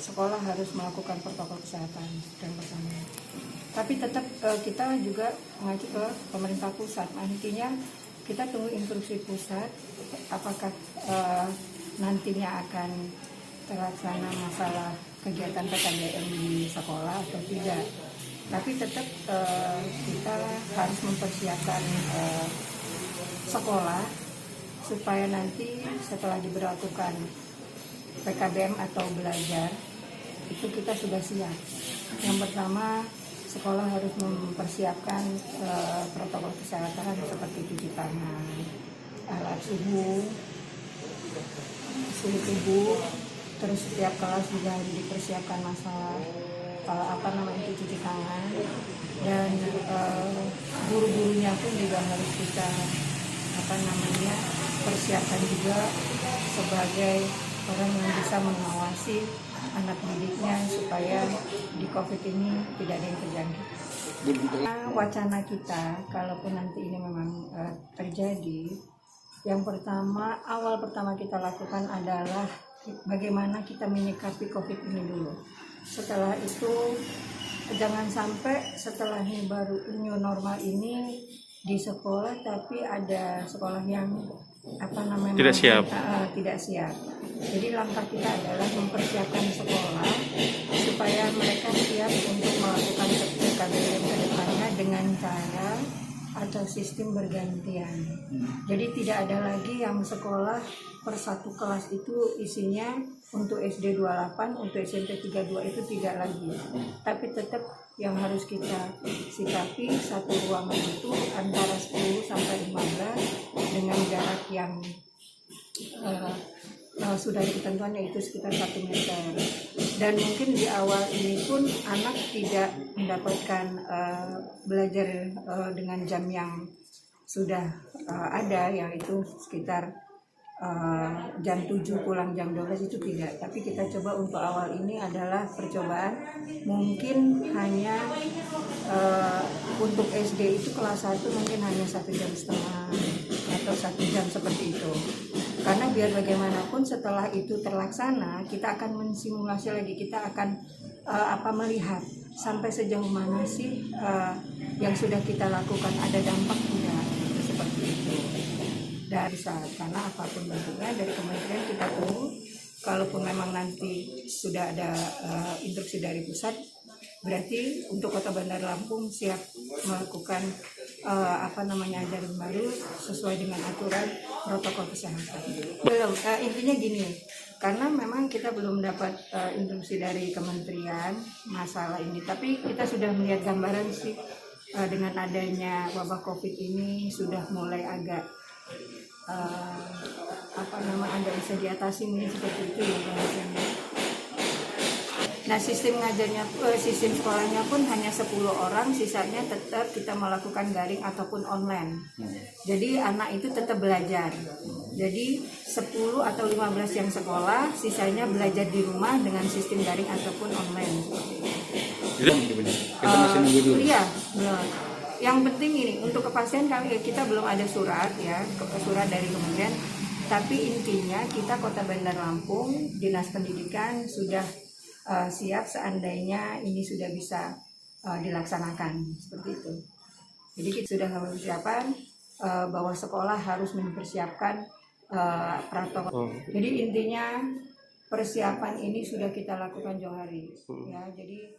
sekolah harus melakukan protokol kesehatan yang pertama. Tapi tetap kita juga mengacu ke pemerintah pusat. Intinya kita tunggu instruksi pusat apakah nantinya akan terlaksana masalah kegiatan PKBM di sekolah atau tidak. Tapi tetap kita harus mempersiapkan sekolah supaya nanti setelah diberlakukan PKBM atau belajar itu kita sudah siap. Yang pertama, sekolah harus mempersiapkan protokol kesehatan seperti cuci tangan, alat suhu tubuh, terus setiap kelas juga harus dipersiapkan masalah cuci tangan, dan guru-gurunya pun juga harus kita persiapkan juga sebagai orang yang bisa mengawasi anak didiknya supaya di COVID ini tidak ada yang terjangkit. Wacana kita, kalaupun nanti ini memang terjadi, yang pertama, awal pertama kita lakukan adalah bagaimana kita menyikapi COVID ini dulu. Setelah itu, jangan sampai setelah ini baru new normal ini di sekolah, tapi ada sekolah yang tidak siap. Tidak siap. Jadi langkah kita adalah mempersiapkan sekolah supaya mereka siap untuk melakukan PKBM ke depannya dengan cara atau sistem bergantian. Jadi tidak ada lagi yang sekolah per satu kelas itu isinya untuk SD 28, untuk SMP 32 itu tidak lagi. Tapi tetap yang harus kita sikapi satu ruangan itu antara 10 sampai 15 dengan jarak yang sudah ditentukan yaitu sekitar 1 meter. Dan mungkin di awal ini pun anak tidak mendapatkan belajar dengan jam yang sudah ada, yaitu sekitar jam 7 pulang jam 12 itu tidak. Tapi kita coba untuk awal ini adalah percobaan, mungkin hanya untuk SD itu kelas 1 mungkin hanya 1,5 jam atau 1 jam seperti itu. Karena biar bagaimanapun setelah itu terlaksana, kita akan mensimulasi lagi, kita akan melihat sampai sejauh mana sih yang sudah kita lakukan, ada dampak tidak, seperti itu. Dari saat, karena apapun bentuknya dari kementerian kita tunggu, kalaupun memang nanti sudah ada instruksi dari pusat, berarti untuk Kota Bandar Lampung siap melakukan ajaran baru sesuai dengan aturan protokol kesehatan. Belum, intinya gini, karena memang kita belum dapat instruksi dari kementerian masalah ini, tapi kita sudah melihat gambaran sih dengan adanya wabah COVID ini sudah mulai agak agak bisa diatasi mungkin seperti itu ya. Nah, sistem sekolahnya pun hanya 10 orang, sisanya tetap kita melakukan daring ataupun online. Jadi anak itu tetap belajar. Jadi 10 atau 15 yang sekolah, sisanya belajar di rumah dengan sistem daring ataupun online. Kita masih nunggu dulu. Iya, yang penting ini untuk kepastian kita belum ada surat dari kementerian. Tapi intinya kita Kota Bandar Lampung, Dinas Pendidikan sudah siap seandainya ini sudah bisa dilaksanakan seperti itu. Jadi kita sudah mempersiapkan bahwa sekolah harus mempersiapkan protokol. Jadi intinya persiapan ini sudah kita lakukan jauh hari. Ya, jadi